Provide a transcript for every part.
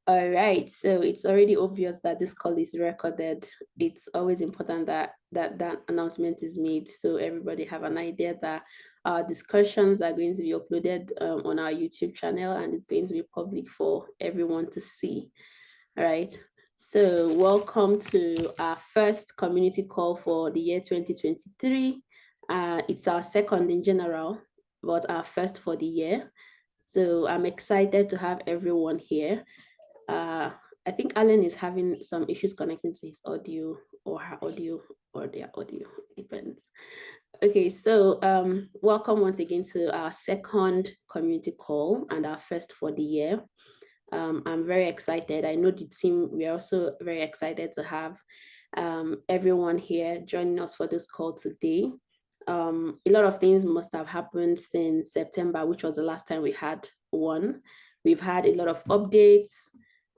All right, so it's already obvious that this call is recorded. It's always important that that announcement is made so everybody have an idea that our discussions are going to be uploaded on our YouTube channel, and it's going to be public for everyone to see. All right, so welcome to our first community call for the year 2023. It's our second in general, but our first for the year. So I'm excited to have everyone here. I think Alan is having some issues connecting to his audio or her audio or their audio, depends. Okay, so welcome once again to our second community call and our first for the year. I'm very excited. I know the team, we're also very excited to have everyone here joining us for this call today. A lot of things must have happened since September, which was the last time we had one. We've had a lot of updates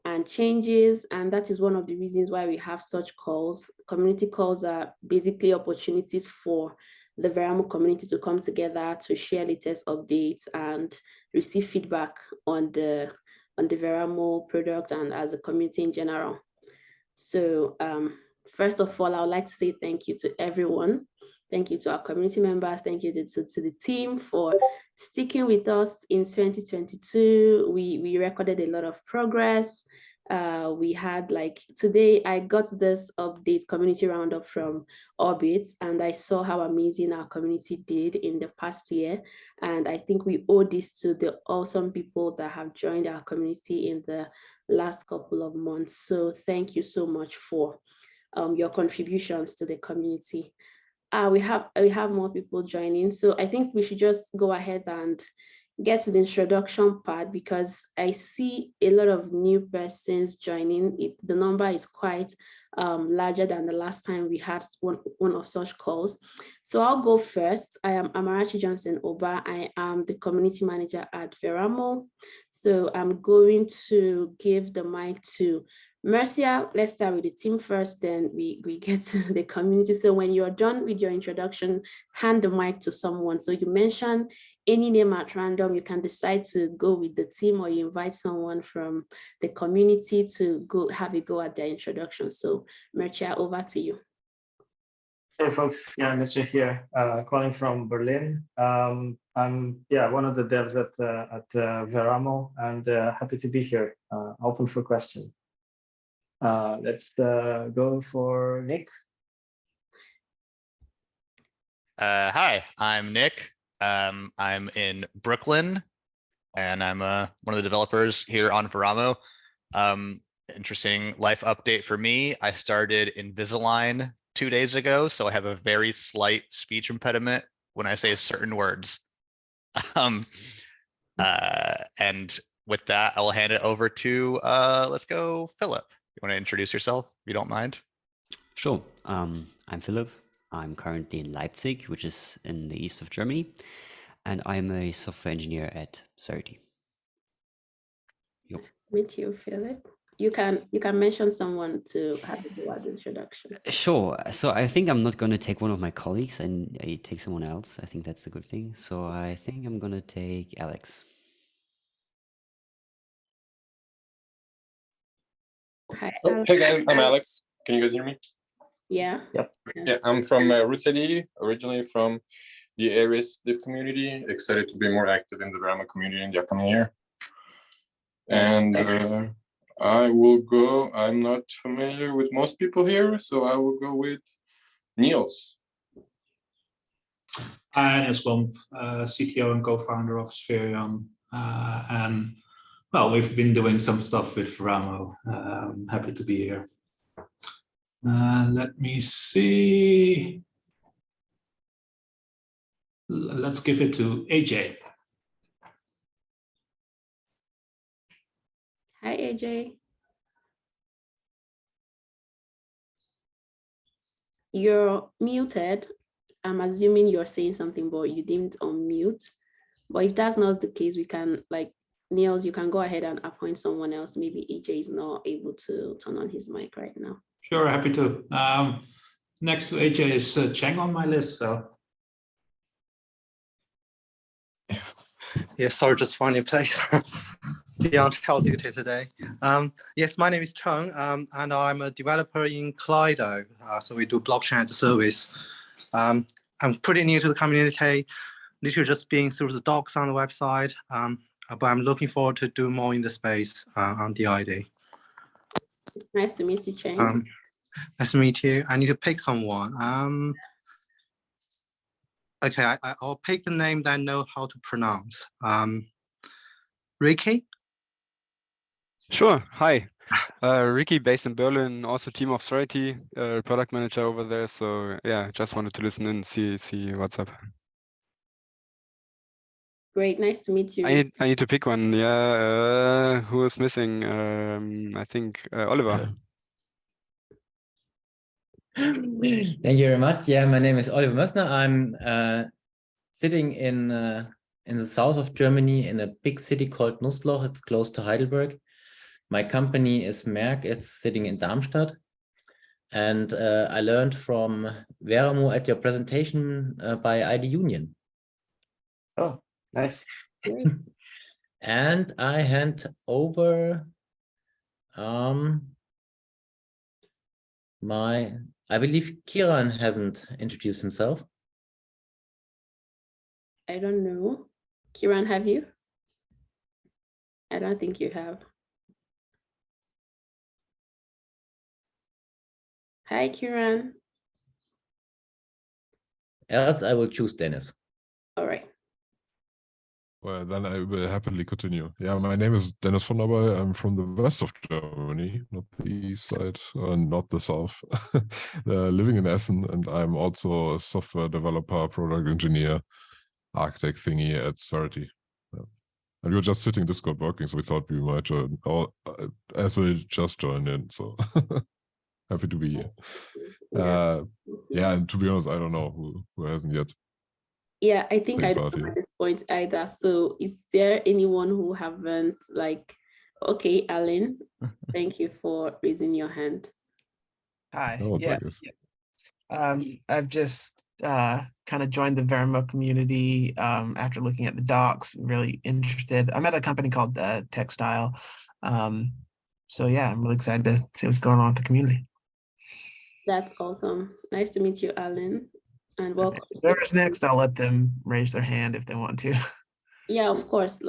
and changes, and that is one of the reasons why we have such calls. Community calls are basically opportunities for the Veramo community to come together to share latest updates and receive feedback on the Veramo product and as a community in general. So first of all, I would like to say thank you to everyone. Thank you to our community members. Thank you to the team for sticking with us in 2022. We recorded a lot of progress. We had today I got this update community roundup from Orbit, and I saw how amazing our community did in the past year. And I think we owe this to the awesome people that have joined our community in the last couple of months. So thank you so much for your contributions to the community. We have more people joining, so I think we should just go ahead and get to the introduction part because I see a lot of new persons joining. The number is quite larger than the last time we had one of such calls. So I'll go first. I am Amarachi Johnson Oba. I am the community manager at Veramo. So I'm going to give the mic to Mercia. Let's start with the team first, then we get to the community. So when you're done with your introduction, hand the mic to someone. So you mention any name at random. You can decide to go with the team or you invite someone from the community to go have a go at their introduction. So Mercia, over to you. Hey folks, yeah, Mitch here, calling from Berlin. I'm one of the devs at Veramo, and happy to be here, open for questions. Let's go for Nick. Hi, I'm Nick. I'm in Brooklyn, and I'm one of the developers here on Veramo. Interesting life update for me. I started Invisalign 2 days ago, so I have a very slight speech impediment when I say certain words. And with that, I will hand it over to, let's go, Philip. You want to introduce yourself, if you don't mind? Sure. I'm Philip. I'm currently in Leipzig, which is in the east of Germany, and I'm a software engineer at Certi. Meet you, Philip. You can mention someone to have a word introduction. Sure. So I think I'm not going to take one of my colleagues and I take someone else. I think that's a good thing. So I think I'm going to take Alex. Hi, hey guys, I'm Alex. Can you guys hear me? Yeah. Yep. Yeah, I'm from Rooteddy, originally from the Aries Div community. Excited to be more active in the Veramo community in the upcoming year. And I will go, I'm not familiar with most people here, so I will go with Niels. Hi, Niels Blom, CTO and co-founder of Spherion. And well, we've been doing some stuff with Veramo. Happy to be here. Let me see. Let's give it to AJ. Hi, AJ. You're muted. I'm assuming you're saying something, but you didn't unmute. But if that's not the case, we can, Niels, you can go ahead and appoint someone else. Maybe AJ is not able to turn on his mic right now. Sure, happy to. Next to AJ is Cheng on my list, so. Yeah, sorry, just finding a place. on health duty today. Yes, my name is Cheng, and I'm a developer in Kaleido. So we do blockchain as a service. I'm pretty new to the community, literally just being through the docs on the website. But I'm looking forward to do more in the space on DID. It's nice to meet you, Cheng. Nice to meet you. I need to pick someone. Okay, I'll pick the name that I know how to pronounce. Ricky? Sure. Hi. Ricky, based in Berlin, also team of Sorority, product manager over there. So yeah, just wanted to listen in, see what's up. Great, nice to meet you. I need to pick one. Yeah, who is missing? I think Oliver. Thank you very much. Yeah, my name is Oliver Mössner. I'm sitting in the south of Germany in a big city called Nussloch. It's close to Heidelberg. My company is Merck. It's sitting in Darmstadt. And I learned from Veramo at your presentation by ID Union. Oh, nice. Great. And I hand over I believe Kiran hasn't introduced himself. I don't know. Kiran, have you? I don't think you have. Hi, Kiran. Else I will choose Dennis. All right. Well, then I will happily continue. Yeah, my name is Dennis von der Bay. I'm from the west of Germany, not the east side, not the south. Living in Essen, and I'm also a software developer, product engineer, architect thingy at Sorority. Yeah. And we were just sitting in Discord working, so we thought we might join, as we just joined in. So happy to be here. Yeah, and to be honest, I don't know who hasn't yet. Yeah, I think I don't party. know at this point either. So is there anyone who haven't okay, Alan, thank you for raising your hand. Hi. No one's Yeah. like this. I've just kind of joined the Veramo community after looking at the docs, really interested. I'm at a company called Textile. So yeah, I'm really excited to see what's going on with the community. That's awesome. Nice to meet you, Alan. And welcome. Whoever's next, I'll let them raise their hand if they want to. Yeah, of course.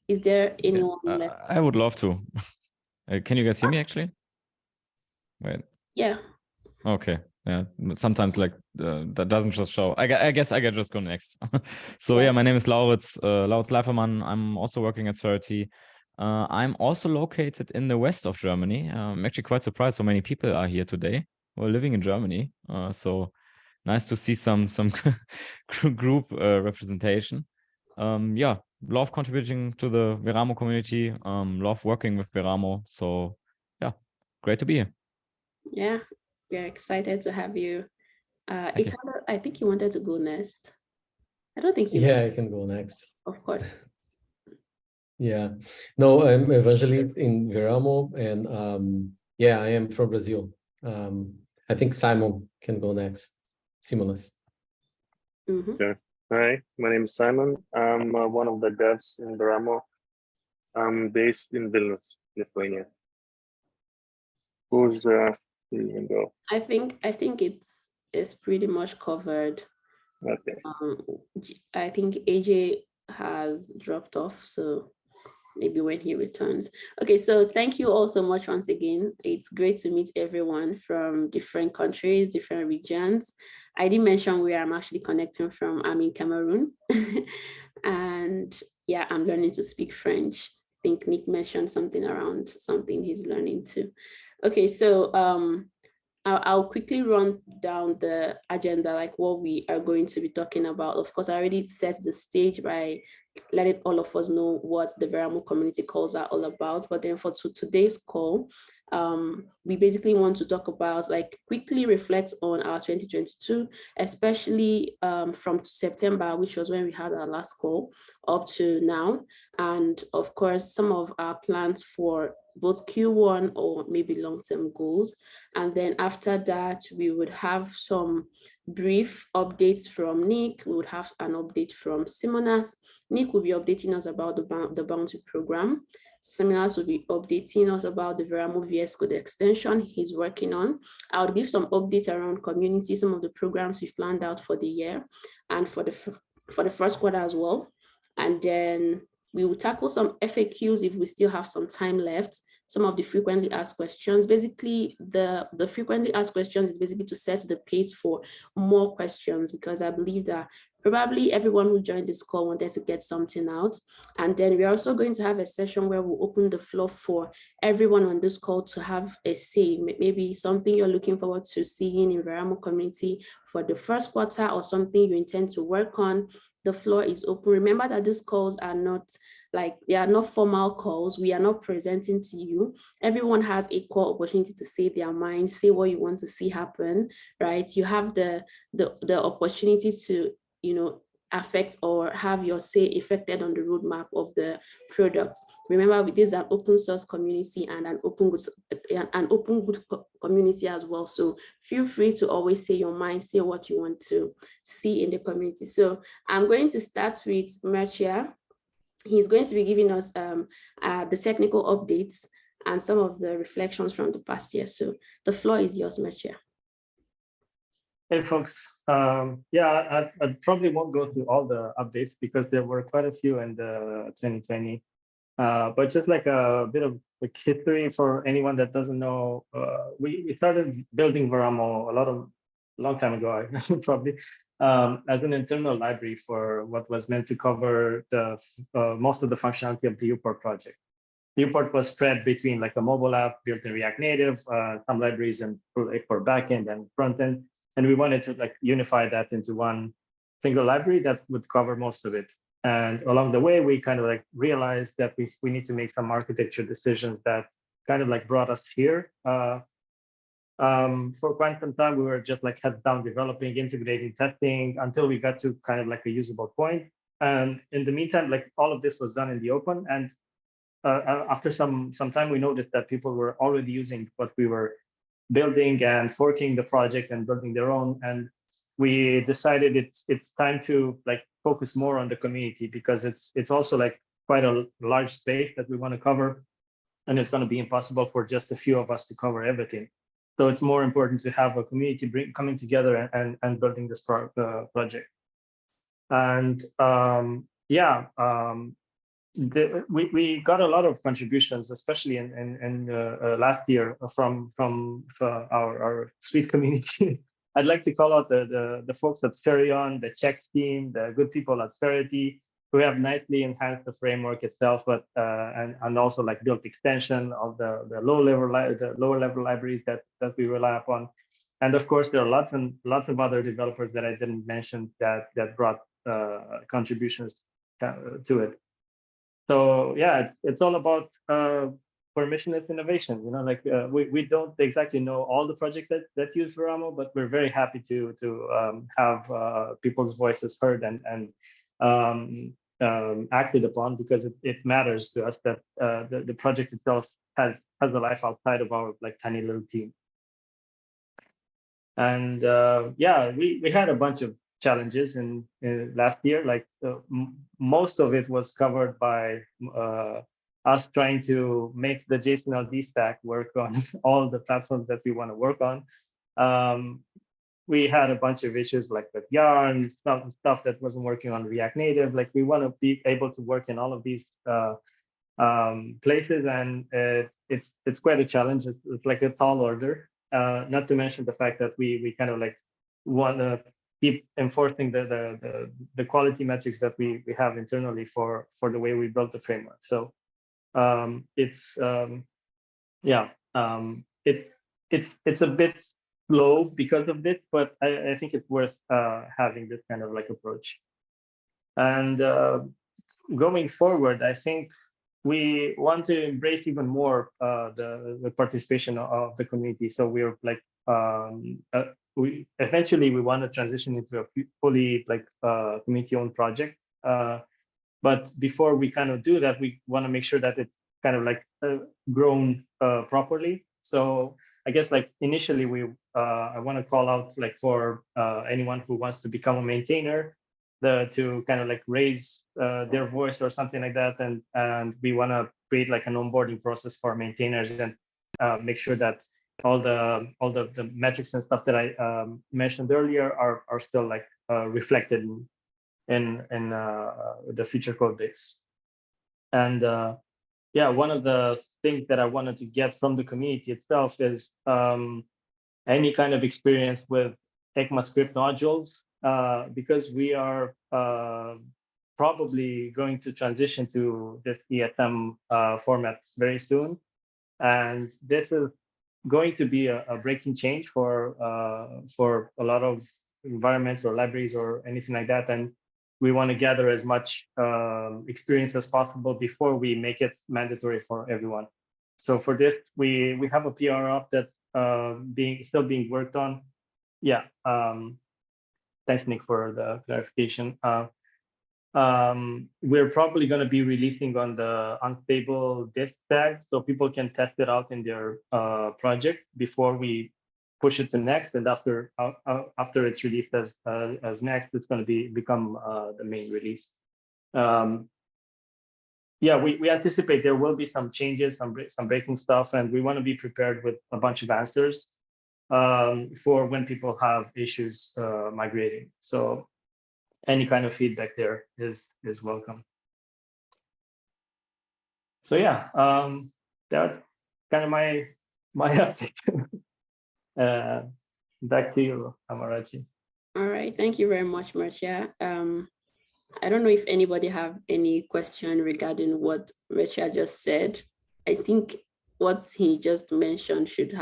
Is there anyone left? I would love to. Can you guys hear me actually? Wait. Yeah. Okay. Yeah. Sometimes that doesn't just show. I guess I can just go next. So yeah, my name is Lauritz Leifermann. I'm also working at Sorority. I'm also located in the west of Germany. I'm actually quite surprised how many people are here today. We're living in Germany. So nice to see some group representation. Yeah, love contributing to the Veramo community. Love working with Veramo. So yeah, great to be here. Yeah, we're excited to have you. I think you wanted to go next. I don't think you. Yeah, I can go next. Of course. Yeah, no, I'm evangelist in Veramo, and yeah, I am from Brazil. I think Simon can go next. Simonas. Sure. Hi, my name is Simon. I'm one of the devs in Veramo. I'm based in Vilnius, Lithuania. Who's even go? I think it's pretty much covered. Okay. I think AJ has dropped off, so maybe when he returns. Okay, so thank you all so much once again. It's great to meet everyone from different countries, different regions. I didn't mention where I'm actually connecting from. I'm in Cameroon. And yeah, I'm learning to speak French. I think Nick mentioned something around something he's learning too. Okay, so I'll quickly run down the agenda, like what we are going to be talking about. Of course, I already set the stage by letting all of us know what the Veramo community calls are all about. But then for today's call, we basically want to talk about, quickly reflect on our 2022, especially from September, which was when we had our last call, up to now. And of course, some of our plans for both Q1 or maybe long-term goals. And then after that, we would have some brief updates from Nick. We would have an update from Simonas. Nick will be updating us about the bounty program. Simonas will be updating us about the Veramo VS Code extension he's working on. I'll give some updates around community, some of the programs we've planned out for the year and for the first quarter as well. And then we will tackle some FAQs if we still have some time left, some of the frequently asked questions. Basically, the frequently asked questions is basically to set the pace for more questions, because I believe that probably everyone who joined this call wanted to get something out. And then we're also going to have a session where we'll open the floor for everyone on this call to have a say, maybe something you're looking forward to seeing in Veramo community for the first quarter, or something you intend to work on. The floor is open. Remember that these calls are not they are not formal calls. We are not presenting to you. Everyone has equal opportunity to say their mind, say what you want to see happen, right? You have the opportunity to, affect or have your say affected on the roadmap of the product. Remember, this is an open source community and an open good community as well. So feel free to always say your mind, say what you want to see in the community. So I'm going to start with Merchia. He's going to be giving us the technical updates and some of the reflections from the past year. So the floor is yours, Merchia. Hey folks, yeah, I probably won't go through all the updates because there were quite a few in the 2020. But just like a bit of a history for anyone that doesn't know, we started building Veramo a long time ago, probably, as an internal library for what was meant to cover the most of the functionality of the Uport project. The Uport was spread between like a mobile app built in React Native, some libraries and for backend and frontend. And we wanted to like unify that into one single library that would cover most of it. And along the way, we kind of like realized that we need to make some architecture decisions that kind of like brought us here. For quite some time, we were just like heads down developing, integrating, testing until we got to kind of like a usable point. And in the meantime, like all of this was done in the open. And after some time, we noticed that people were already using what we were building and forking the project and building their own. And we decided it's time to like focus more on the community, because it's also like quite a large space that we want to cover, and it's going to be impossible for just a few of us to cover everything. So it's more important to have a community coming together and building this project. And we got a lot of contributions, especially in last year from our sweet community. I'd like to call out the folks at Spherion, the Czech team, the good people at Spherity, who have nicely enhanced the framework itself, but and also like built extension of the lower level libraries that we rely upon. And of course, there are lots of other developers that I didn't mention that brought contributions to it. So yeah, it's all about permissionless innovation. Like we don't exactly know all the projects that use Veramo, but we're very happy to have people's voices heard and acted upon, because it matters to us that the project itself has a life outside of our like tiny little team. And yeah, we had a bunch of challenges in last year. Like most of it was covered by us trying to make the JSON LD stack work on all the platforms that we want to work on. We had a bunch of issues like with Yarn, stuff that wasn't working on React Native. Like we want to be able to work in all of these places, and it's quite a challenge. It's like a tall order. Not to mention the fact that we kind of like want to keep enforcing the quality metrics that we have internally for the way we built the framework. So it's a bit slow because of this, but I think it's worth having this kind of like approach. And going forward, I think we want to embrace even more the participation of the community. So we're like we want to transition into a fully like community-owned project. But before we kind of do that, we want to make sure that it's kind of like grown properly. So I guess like initially I want to call out like for anyone who wants to become a maintainer, to kind of like raise their voice or something like that, and we want to create like an onboarding process for maintainers and make sure that all the metrics and stuff that I mentioned earlier are still like reflected in the future code base. And yeah, one of the things that I wanted to get from the community itself is any kind of experience with ECMAScript nodules, because we are probably going to transition to this ESM format very soon. And this is going to be a breaking change for a lot of environments or libraries or anything like that. And we want to gather as much experience as possible before we make it mandatory for everyone. So for this, we have a PR up that's still being worked on. Yeah. Thanks, Nick, for the clarification. We're probably going to be releasing on the unstable disk tag, so people can test it out in their project before we push it to next. And after it's released as next, it's going to become the main release. Yeah, we anticipate there will be some changes, some breaking stuff, and we want to be prepared with a bunch of answers for when people have issues migrating. So any kind of feedback there is welcome. So yeah, that's kind of my update. Back to you, Amarachi. All right, thank you very much, Marcia. I don't know if anybody have any question regarding what Marcia just said. I think what he just mentioned should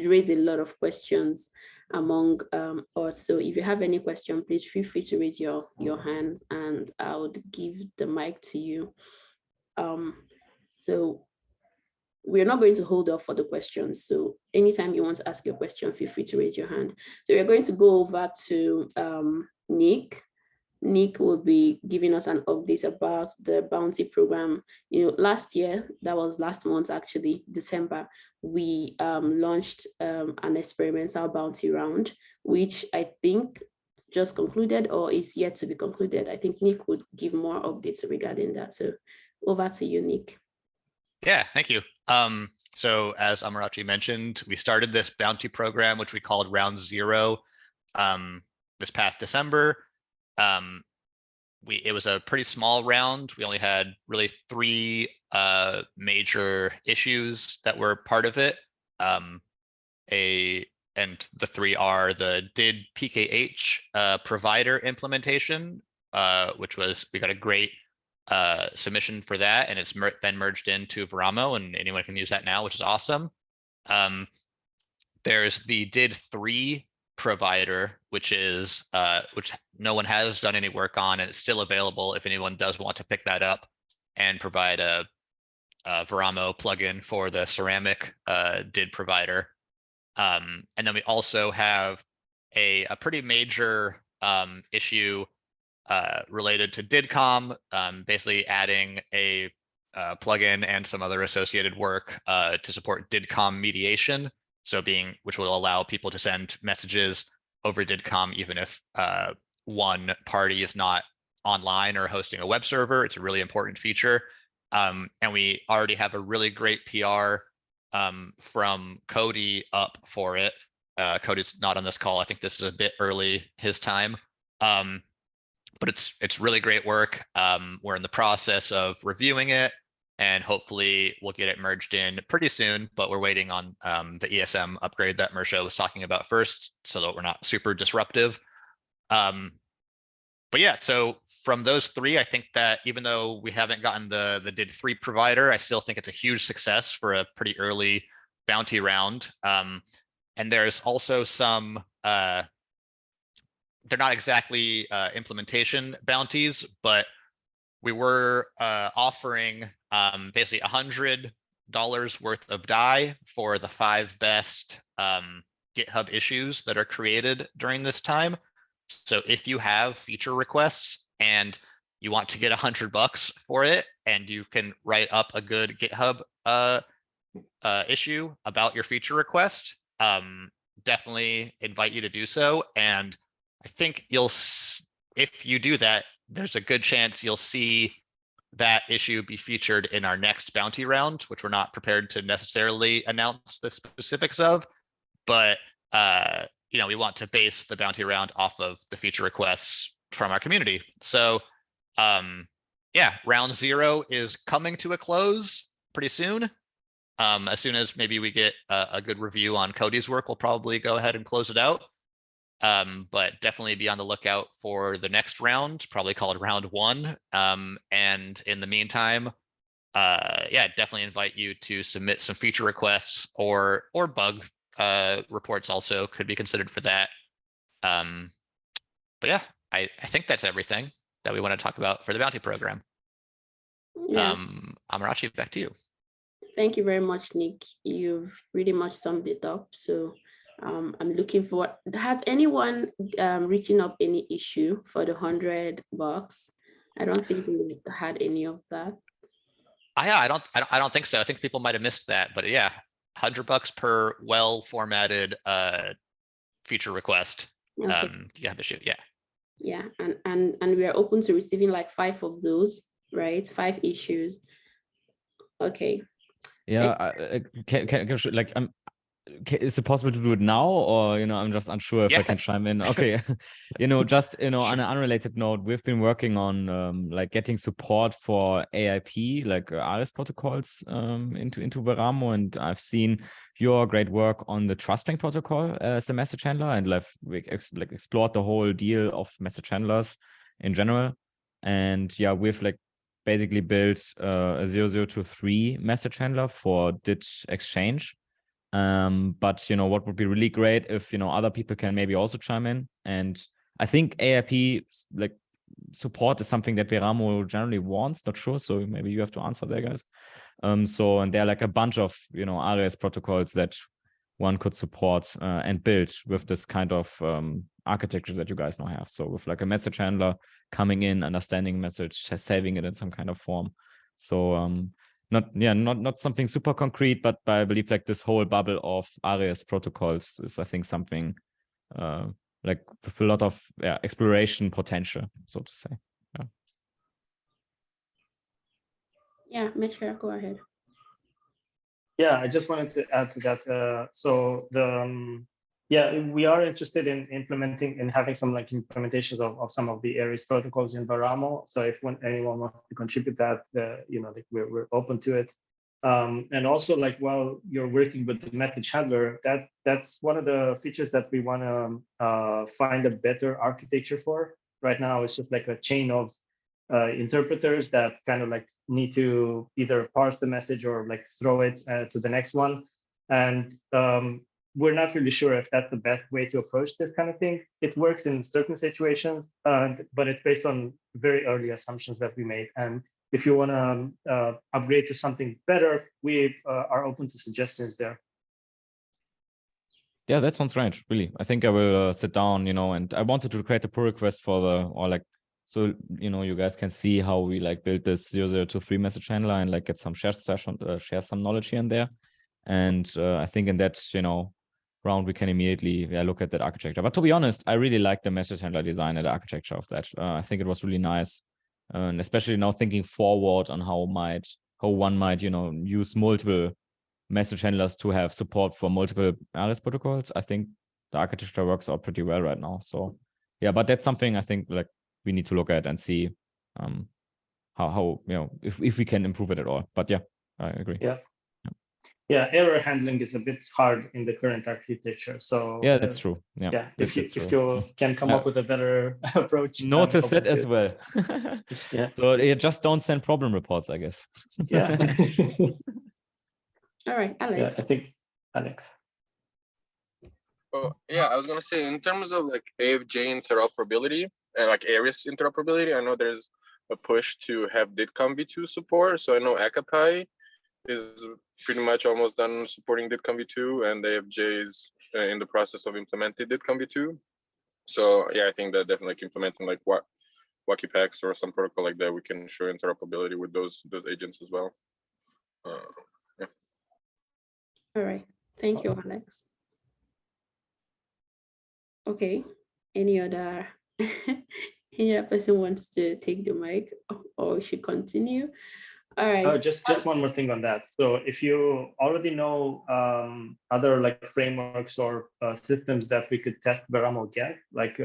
raise a lot of questions among us. So if you have any question, please feel free to raise your hands and I would give the mic to you. So we're not going to hold off for the questions. So anytime you want to ask your question, feel free to raise your hand. So we're going to go over to Nick. Nick will be giving us an update about the bounty program. Last year, that was last month actually, December, we launched an experimental bounty round, which I think just concluded or is yet to be concluded. I think Nick would give more updates regarding that. So over to you, Nick. Yeah, thank you. So as Amarachi mentioned, we started this bounty program, which we called Round Zero, this past December. It was a pretty small round. We only had really 3 major issues that were part of it. And the 3 are the did PKH provider implementation, which we got a great submission for that, and it's been merged into Veramo, and anyone can use that now, which is awesome. There's the did 3 provider, which no one has done any work on, and it's still available if anyone does want to pick that up and provide a Veramo plugin for the ceramic did provider. And then we also have a pretty major issue related to DIDCOM, basically adding a plugin and some other associated work to support DIDCOM mediation. So which will allow people to send messages over DIDCOM even if one party is not online or hosting a web server. It's a really important feature. And we already have a really great PR from Cody up for it. Cody's not on this call. I think this is a bit early his time. But it's really great work. We're in the process of reviewing it, and hopefully we'll get it merged in pretty soon, but we're waiting on the ESM upgrade that Mersha was talking about first, so that we're not super disruptive. But yeah, so from those 3, I think that even though we haven't gotten the did 3 provider, I still think it's a huge success for a pretty early bounty round. And there's also some they're not exactly implementation bounties, but we were offering basically $100 worth of DAI for the 5 best GitHub issues that are created during this time. So if you have feature requests and you want to get $100 for it, and you can write up a good GitHub issue about your feature request, definitely invite you to do so. And I think if you do that, there's a good chance you'll see that issue be featured in our next bounty round, which we're not prepared to necessarily announce the specifics of, but we want to base the bounty round off of the feature requests from our community. So yeah, round 0 is coming to a close pretty soon. As soon as maybe we get a good review on Cody's work, we'll probably go ahead and close it out. But definitely be on the lookout for the next round, probably called round 1. And in the meantime, yeah, definitely invite you to submit some feature requests or bug reports also could be considered for that. But yeah, I think that's everything that we want to talk about for the bounty program. Yeah. Amarachi, back to you. Thank you very much, Nick. You've pretty much summed it up. So I'm looking for, has anyone reaching up any issue for the $100? I don't think we had any of that. Yeah, I don't think so. I think people might have missed that, but yeah, $100 per well-formatted feature request. Okay. You have issue, yeah. Yeah, and we are open to receiving like 5 of those, right? 5 issues. Okay. Yeah, like is it possible to do it now, or I'm just unsure if I can chime in? Okay. Just on an unrelated note, we've been working on like getting support for AIP, like ARES protocols into Veramo, and I've seen your great work on the trust link protocol as a message handler, and we explored the whole deal of message handlers in general. And yeah, we've basically built a 0023 message handler for DIT exchange. But what would be really great if other people can maybe also chime in. And I think AIP support is something that Veramo generally wants, not sure, so maybe you have to answer there, guys. And there are a bunch of ARES protocols that one could support and build with this kind of architecture that you guys now have. So with a message handler coming in, understanding message, saving it in some kind of form. So not something super concrete, but I believe this whole bubble of ARES protocols is, I think, something with a lot of exploration potential, so to say. Yeah, Mitchell, go ahead. Yeah, I just wanted to add to that. So we are interested in implementing and having some implementations of some of the ARES protocols in Veramo. So if anyone wants to contribute that, we're open to it. And also while you're working with the message handler, that's one of the features that we want to find a better architecture for. Right now, it's just a chain of interpreters that kind of need to either parse the message or throw it to the next one. And we're not really sure if that's the best way to approach this kind of thing. It works in certain situations, but it's based on very early assumptions that we made. And if you want to upgrade to something better, we are open to suggestions there. Yeah, that sounds great, really. I think I will sit down, and I wanted to create a pull request for so you guys can see how we build this 0023 message handler and get some share some knowledge here and there. And I think in that round we can immediately look at that architecture. But to be honest, I really like the message handler design and the architecture of that. I think it was really nice, and especially now thinking forward on how one might use multiple message handlers to have support for multiple ARES protocols. I think the architecture works out pretty well right now. So yeah, but that's something I think we need to look at and see how if we can improve it at all. But yeah, I agree. Yeah, error handling is a bit hard in the current architecture. So yeah, that's true. Yeah, if you can come up with a better approach. Notice that as well. Yeah. So you just don't send problem reports, I guess. Yeah. All right, Alex. Yeah, I think Alex. Oh, yeah, I was gonna say in terms of AFJ interoperability and ARES interoperability, I know there's a push to have DITCOM v2 support. So I know Akapai is pretty much almost done supporting DITCOM v2, and AFJ is in the process of implementing DITCOM v2. So yeah, I think that definitely implementing WakiPax or some protocol like that, we can show interoperability with those agents as well. All right. Thank you, Alex. Okay. Any other any other person wants to take the mic, or we should continue? All right. Oh, just one more thing on that. So if you already know other like frameworks or systems that we could test Veramo get, like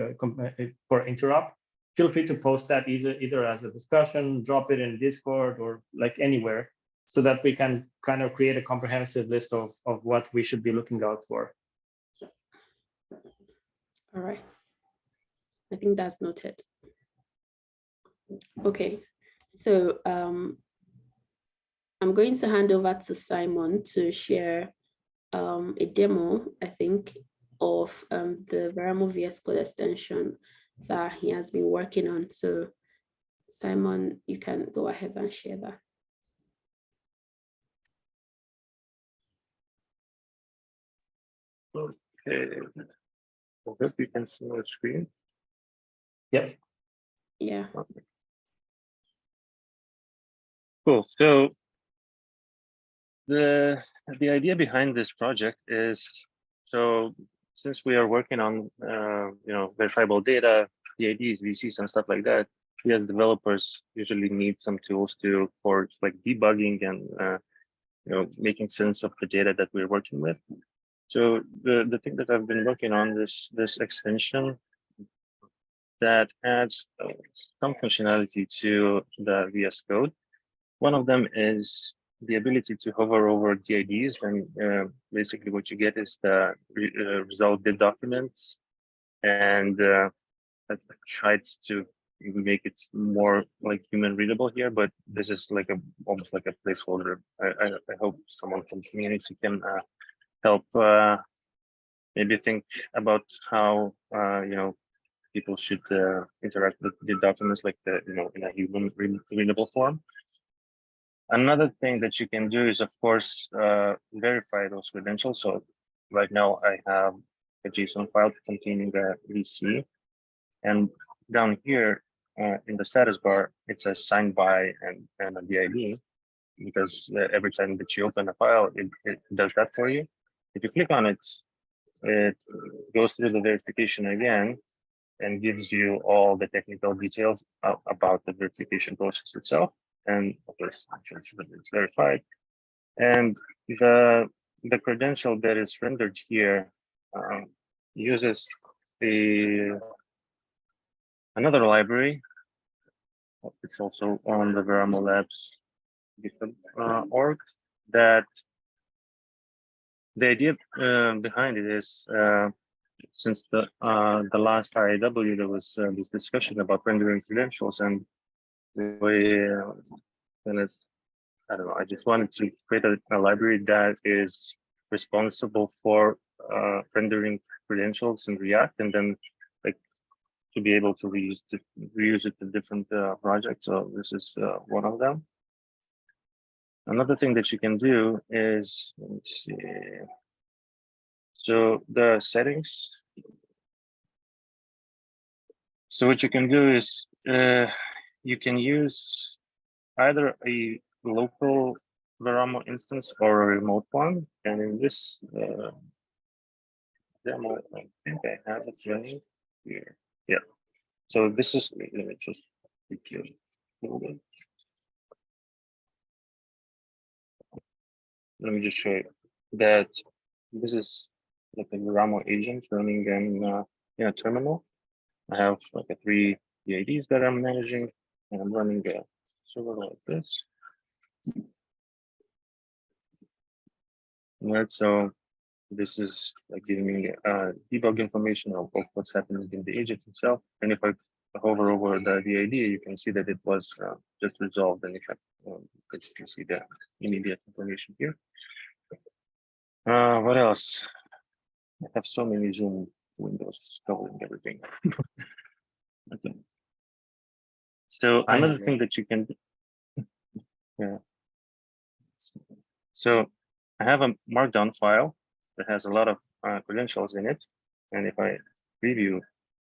for interop, feel free to post that either as a discussion, drop it in Discord, or like anywhere, so that we can kind of create a comprehensive list of what we should be looking out for. All right. I think that's noted. Okay. So I'm going to hand over to Simon to share a demo, I think, of the Veramo VS Code extension that he has been working on. So Simon, you can go ahead and share that. Okay. I hope you can see my screen. Yes. Yeah. Okay. Cool. So the idea behind this project is, so since we are working on verifiable data, PIDs, VCs, and stuff like that, we as developers usually need some tools for like debugging and making sense of the data that we're working with. So the thing that I've been working on, this extension that adds some functionality to the VS Code. One of them is the ability to hover over DIDs, and basically what you get is the resolved documents. And I've tried to make it more like human readable here, but this is like almost like a placeholder. I hope someone from the community can help maybe think about how people should interact with the documents like in a human readable form. Another thing that you can do is, of course, verify those credentials. So right now I have a JSON file containing the VC, and down here in the status bar, it says signed by and a DID, because every time that you open a file, it does that for you. If you click on it, it goes through the verification again and gives you all the technical details about the verification process itself. And of course, it's verified. And the credential that is rendered here uses another library. It's also on the Veramo Labs GitHub org. That the idea behind it is, since the last IAW, there was this discussion about rendering credentials, and we I don't know, I just wanted to create a library that is responsible for rendering credentials in React, and then like to be able to reuse it in different projects. So this is one of them. Another thing that you can do is, let me see. So the settings. So what you can do is you can use either a local Veramo instance or a remote one. And in this demo, I think I have it running here. Yeah. So this is, let me just let me just show you that this is like a Veramo agent running in a terminal. I have like 3 DIDs that I'm managing, and I'm running a server like this. Right, so this is like giving me debug information of what's happening in the agent itself. And if I hover over the DID, you can see that it was just resolved, and you can see the immediate information here. What else? I have so many Zoom windows covering everything. Okay. So another thing that you can do, yeah. So I have a markdown file that has a lot of credentials in it. And if I preview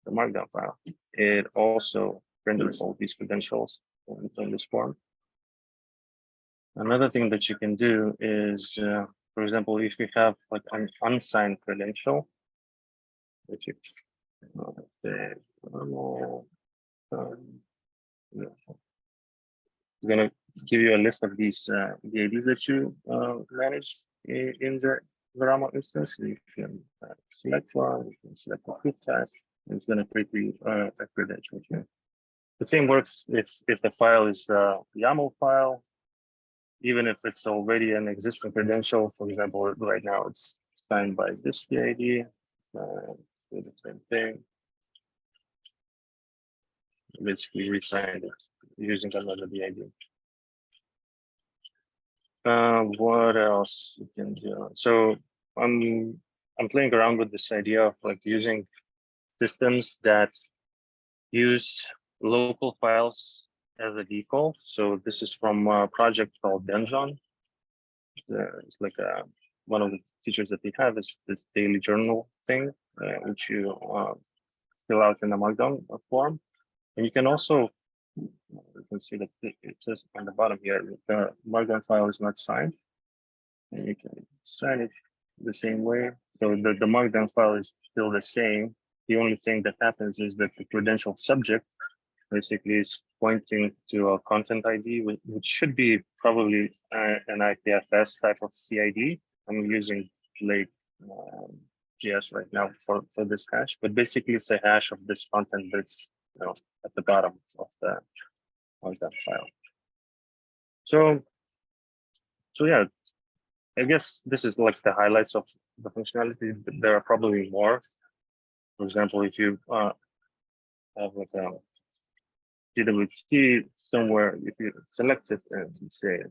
the markdown file, it also renders all these credentials in this form. Another thing that you can do is For example, if you have like an unsigned credential, which is say, it's gonna give you a list of these DIDs that you manage in the Veramo instance. You can select one, you can select a group type, and it's gonna create you a credential here. The same works if the file is a YAML file, even if it's already an existing credential. For example, right now it's signed by this DID. Do the same thing. Basically re-signed it using another DID. What else you can do? So I'm playing around with this idea of like using systems that use local files as a default. So this is from a project called Denjon. It's like one of the features that we have is this daily journal thing, which you fill out in a Markdown form. And you can also, you can see that it says on the bottom here, the Markdown file is not signed. And you can sign it the same way. So the Markdown file is still the same. The only thing that happens is that the credential subject basically is pointing to a content ID, which should be probably an IPFS type of CID. I'm using Lake JS right now for this hash, but basically it's a hash of this content that's at the bottom of that file. So yeah, I guess this is like the highlights of the functionality. There are probably more. For example, if you have like a DWT somewhere, if you select it and say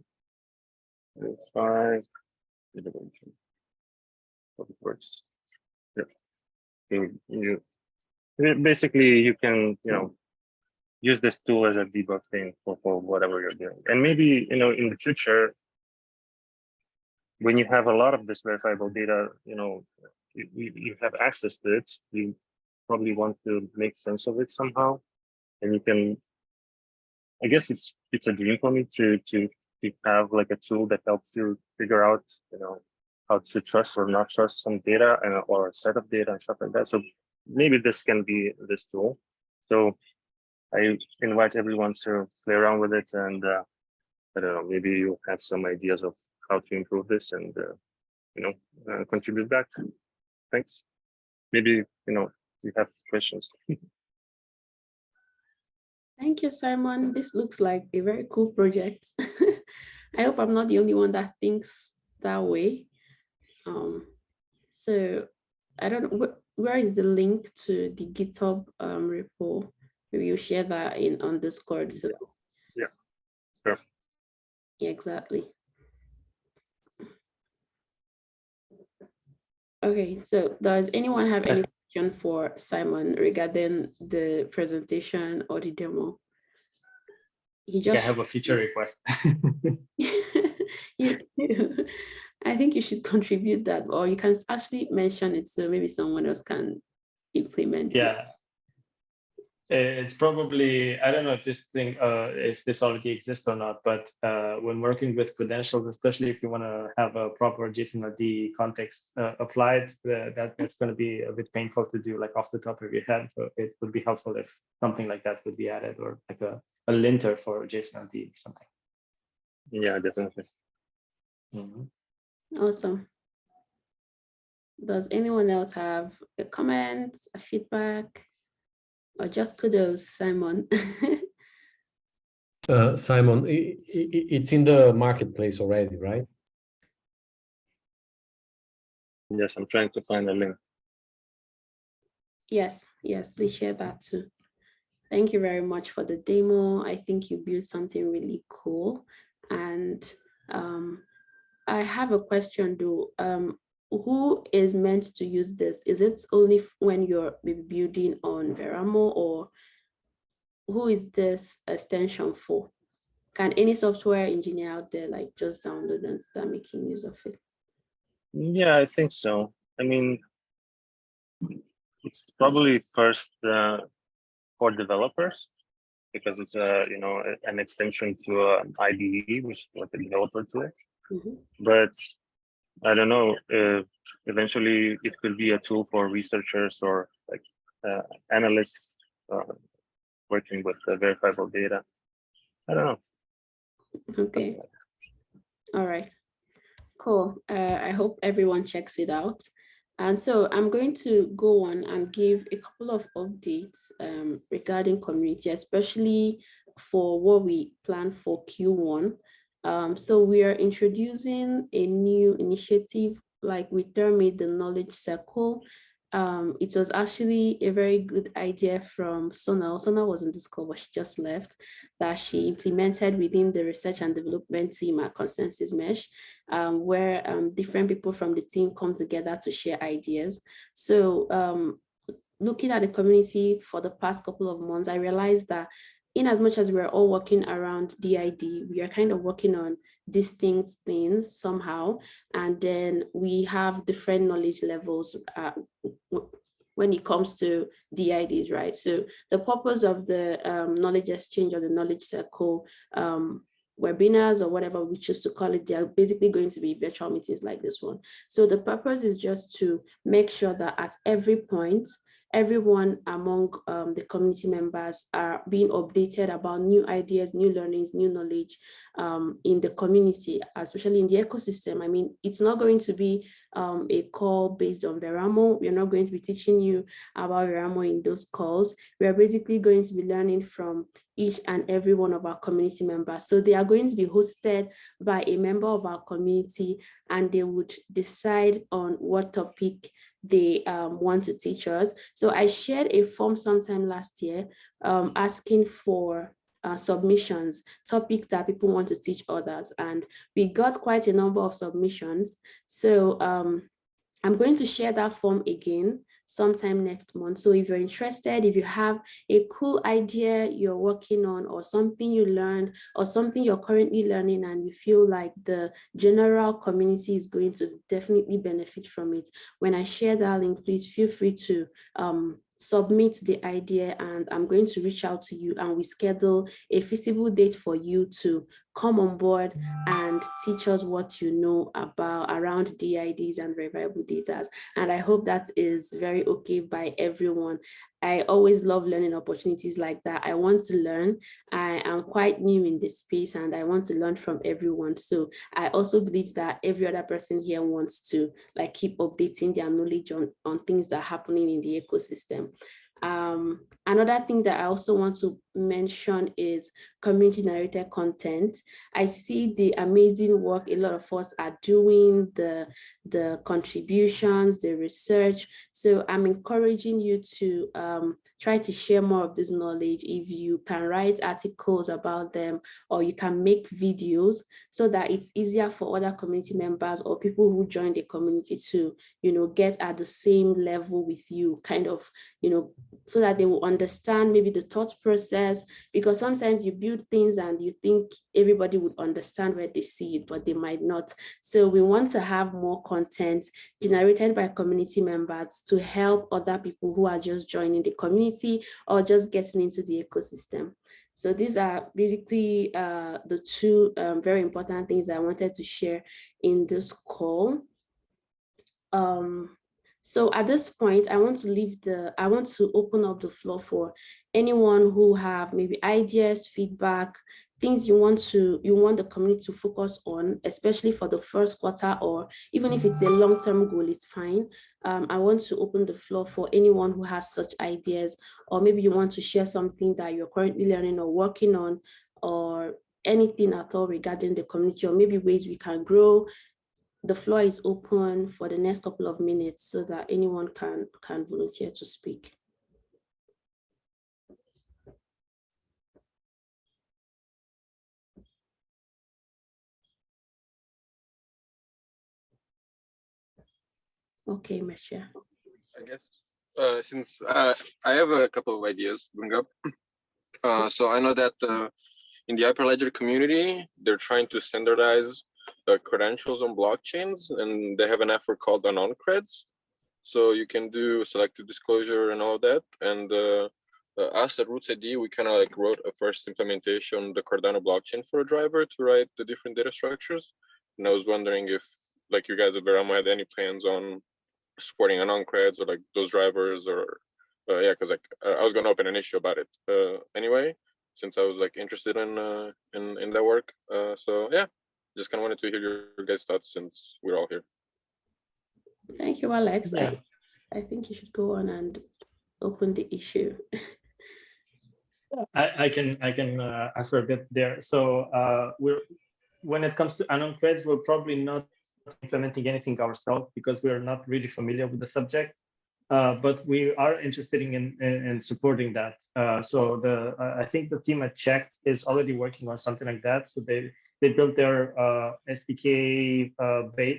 5 DWT, what it works. Yeah. You basically you can use this tool as a debug thing for whatever you're doing. And maybe in the future, when you have a lot of this verifiable data, you have access to it, you probably want to make sense of it somehow. And you can, I guess it's a dream for me to have like a tool that helps you figure out, how to trust or not trust some data or a set of data and stuff like that. So maybe this can be this tool. So I invite everyone to play around with it, and I don't know, maybe you have some ideas of how to improve this and contribute back. Thanks. Maybe you have questions. Thank you, Simon. This looks like a very cool project. I hope I'm not the only one that thinks that way. So I don't know, where is the link to the GitHub repo? Maybe you share that on Discord. So yeah, sure. Yeah, exactly. Okay, so does anyone have any question for Simon regarding the presentation or the demo? He just I have a feature request. I think you should contribute that, or you can actually mention it so maybe someone else can implement it. Yeah. It's probably, I don't know if this already exists or not, but when working with credentials, especially if you want to have a proper JSON-LD context applied, that's going to be a bit painful to do like off the top of your head. So it would be helpful if something like that would be added, or like a linter for JSON-LD or something. Yeah, definitely. Awesome. Does anyone else have a comment, a feedback? Or just kudos, Simon. Simon, it's in the marketplace already, right? Yes, I'm trying to find a link. Yes, please share that too. Thank you very much for the demo. I think you built something really cool. And I have a question though. Who is meant to use this? Is it only when you're building on Veramo, or who is this extension for? Can any software engineer out there like just download and start making use of it? Yeah, I think so. I mean, it's probably first for developers, because it's an extension to an IDE, which is like a developer tool. But I don't know, eventually it could be a tool for researchers or like analysts working with verifiable data. I don't know. Okay. All right. Cool. I hope everyone checks it out. And so I'm going to go on and give a couple of updates regarding community, especially for what we plan for Q1. So we are introducing a new initiative, like we term it the Knowledge Circle. It was actually a very good idea from Sona. Sona was in this call, but she just left, that she implemented within the research and development team at Consensus Mesh, where different people from the team come together to share ideas. So looking at the community for the past couple of months, I realized that in as much as we're all working around DID, we are kind of working on distinct things somehow. And then we have different knowledge levels when it comes to DIDs, right? So the purpose of the knowledge exchange or the knowledge circle webinars or whatever we choose to call it, they are basically going to be virtual meetings like this one. So the purpose is just to make sure that at every point, everyone among the community members are being updated about new ideas, new learnings, new knowledge in the community, especially in the ecosystem. I mean, it's not going to be a call based on Veramo. We're not going to be teaching you about Veramo in those calls. We're basically going to be learning from each and every one of our community members. So they are going to be hosted by a member of our community, and they would decide on what topic they want to teach us. So I shared a form sometime last year asking for submissions, topics that people want to teach others, and we got quite a number of submissions. So I'm going to share that form again sometime next month. So if you're interested, if you have a cool idea you're working on, or something you learned, or something you're currently learning and you feel like the general community is going to definitely benefit from it, when I share that link, please feel free to submit the idea, and I'm going to reach out to you, and we schedule a feasible date for you to come on board and teach us what you know about around DIDs and verifiable data. And I hope that is very okay by everyone. I always love learning opportunities like that. I want to learn. I am quite new in this space and I want to learn from everyone. So I also believe that every other person here wants to like keep updating their knowledge on things that are happening in the ecosystem. Another thing that I also want to mention is community narrated content. I see the amazing work a lot of us are doing, the contributions, the research. So I'm encouraging you to try to share more of this knowledge. If you can write articles about them, or you can make videos so that it's easier for other community members or people who join the community to, you know, get at the same level with you, kind of, you know, so that they will understand maybe the thought process, because sometimes you build things and you think everybody would understand where they see it, but they might not. So we want to have more content generated by community members to help other people who are just joining the community or just getting into the ecosystem. So these are basically the two very important things I wanted to share in this call. So at this point, I want to open up the floor for anyone who have maybe ideas, feedback, things you want the community to focus on, especially for the first quarter, or even if it's a long-term goal, it's fine. I want to open the floor for anyone who has such ideas, or maybe you want to share something that you're currently learning or working on, or anything at all regarding the community, or maybe ways we can grow. The floor is open for the next couple of minutes so that anyone can volunteer to speak. Okay, Michelle. I guess since I have a couple of ideas to bring up. So I know that in the Hyperledger community, they're trying to standardize credentials on blockchains, and they have an effort called Anon Creds. So you can do selective disclosure and all of that. And us at RootsID, we kind of like wrote a first implementation on the Cardano blockchain for a driver to write the different data structures. And I was wondering if like you guys at Veramo had any plans on supporting anon creds or like those drivers, or yeah, because like I was gonna open an issue about it anyway, since I was like interested in that work. So yeah, just kind of wanted to hear your guys' thoughts since we're all here. Thank you, Alex. Yeah. I think you should go on and open the issue. I can answer a bit there. So when it comes to anon creds, we're probably not implementing anything ourselves because we are not really familiar with the subject. But we are interested in supporting that. So I think the team at Checked is already working on something like that. So they built their SDK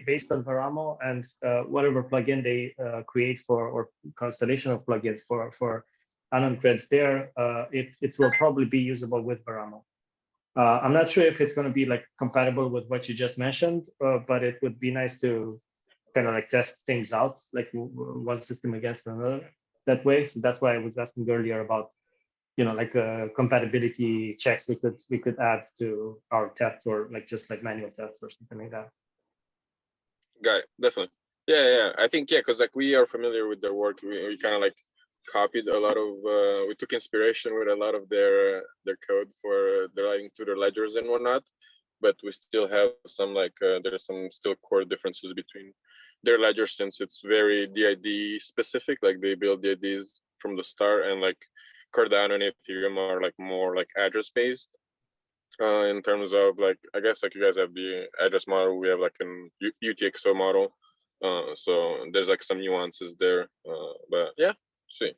based on Veramo, and whatever plugin they create for, or constellation of plugins for anon creds there, it will probably be usable with Veramo. I'm not sure if it's going to be like compatible with what you just mentioned, but it would be nice to kind of like test things out, like one system against another that way. So that's why I was asking earlier about, like compatibility checks we could add to our tests, or like just like manual tests or something like that. Got it, definitely. Yeah. I think, yeah, because like we are familiar with their work. We kind of like copied a lot of, we took inspiration with a lot of their code for writing to their ledgers and whatnot, but we still have some like, there's some still core differences between their ledger, since it's very DID specific, like they build DIDs from the start, and like Cardano and Ethereum are like more like address based. In terms of like, I guess like you guys have the address model, we have like an UTXO model. So there's like some nuances there. But yeah, see,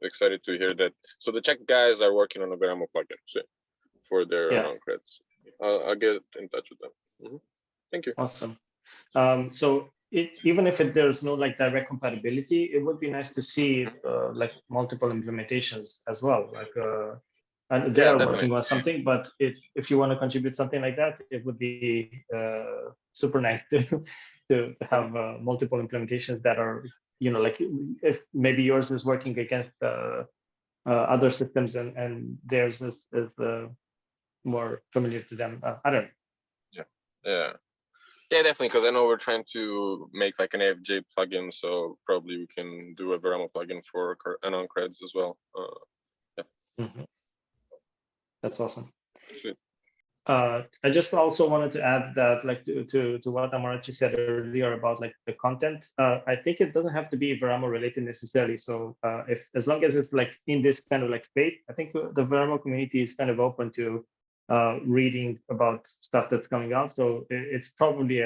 excited to hear that. So the Czech guys are working on a Veramo plugin, see, for their anon creds. I'll get in touch with them. Thank you. Awesome. So even if there's no like direct compatibility, it would be nice to see like multiple implementations as well. Like, and they are working on something, but if you want to contribute something like that, it would be super nice to have multiple implementations that are, like if maybe yours is working against other systems and theirs is more familiar to them. I don't know. Yeah, definitely, because I know we're trying to make like an AFJ plugin, so probably we can do a Veramo plugin for anon creds as well. Yeah. That's awesome. Sweet. I just also wanted to add that, like to what Amarachi said earlier about like the content. I think it doesn't have to be Veramo related necessarily. So as long as it's like in this kind of like space, I think the Veramo community is kind of open to reading about stuff that's coming out. So it's probably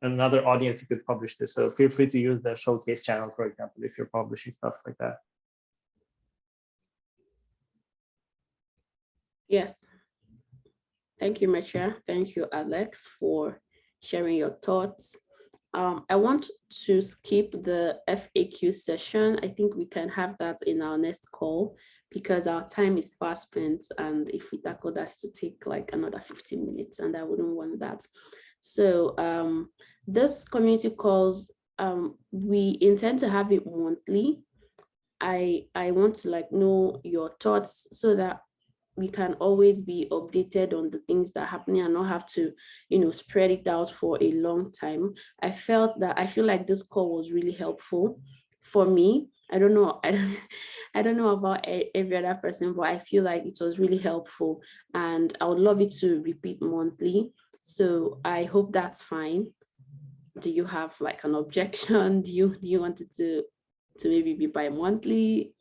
another audience you could publish this. So feel free to use the showcase channel, for example, if you're publishing stuff like that. Yes. Thank you, Mecha. Thank you, Alex, for sharing your thoughts. I want to skip the FAQ session. I think we can have that in our next call because our time is fast spent, and if we tackle that, to take like another 15 minutes, and I wouldn't want that. So this community calls, we intend to have it monthly. I want to like know your thoughts so that we can always be updated on the things that are happening and not have to, spread it out for a long time. I feel like this call was really helpful for me. I don't know about every other person, but I feel like it was really helpful, and I would love it to repeat monthly. So I hope that's fine. Do you have like an objection? Do you want it to maybe be bi-monthly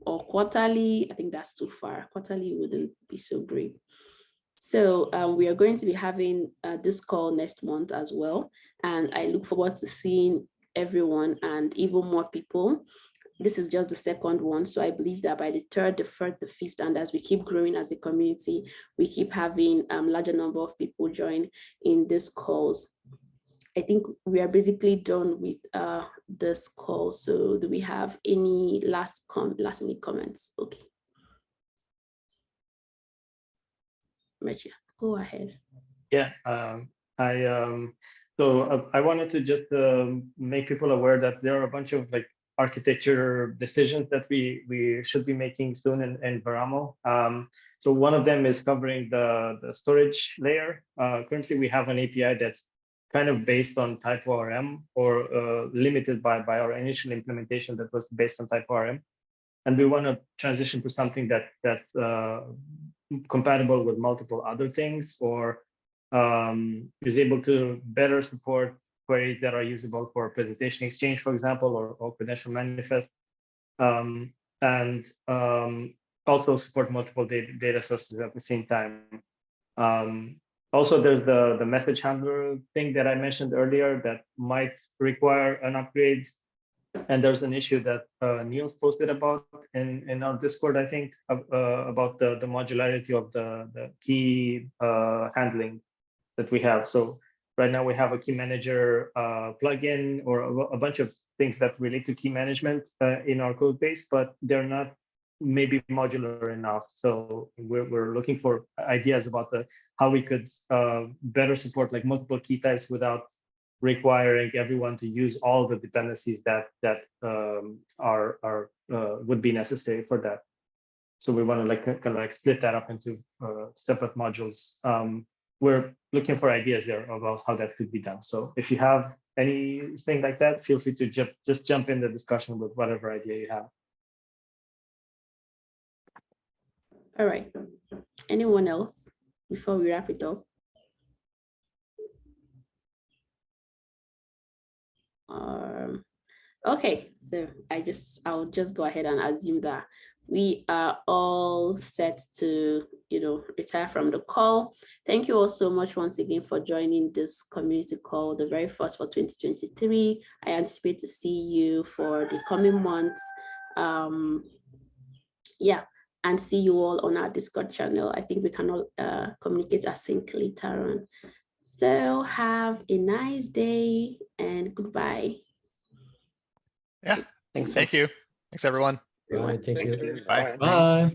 or quarterly? I think that's too far. Quarterly wouldn't be so great. So we are going to be having this call next month as well. And I look forward to seeing everyone and even more people. This is just the second one. So I believe that by the third, the fourth, the fifth, and as we keep growing as a community, we keep having larger number of people join in these calls. I think we are basically done with this call. So do we have any last minute comments? Okay. Mecha, go ahead. Yeah, so I wanted to just make people aware that there are a bunch of like architecture decisions that we should be making soon in Veramo. So one of them is covering the storage layer. Currently, we have an API that's kind of based on type ORM or limited by our initial implementation that was based on type ORM. And we want to transition to something that compatible with multiple other things, or is able to better support queries that are usable for presentation exchange, for example, or credential manifest, and also support multiple data sources at the same time. Also, there's the message handler thing that I mentioned earlier that might require an upgrade. And there's an issue that Niels posted about in our Discord, I think, about the modularity of the key handling that we have. So right now we have a key manager plugin or a bunch of things that relate to key management in our code base, but they're not maybe modular enough. So we're looking for ideas about how we could better support like multiple key types without requiring everyone to use all the dependencies that would be necessary for that. So we want to like kind of like split that up into separate modules. We're looking for ideas there about how that could be done. So if you have anything like that, feel free to just jump in the discussion with whatever idea you have. All right. Anyone else before we wrap it up? Okay, so I'll just go ahead and assume that we are all set to, retire from the call. Thank you all so much once again for joining this community call, the very first for 2023. I anticipate to see you for the coming months. Yeah, and see you all on our Discord channel. I think we can all communicate async later on. So have a nice day and goodbye. Yeah, thank you. Thanks, everyone. Bye. Thank you. Bye. Bye.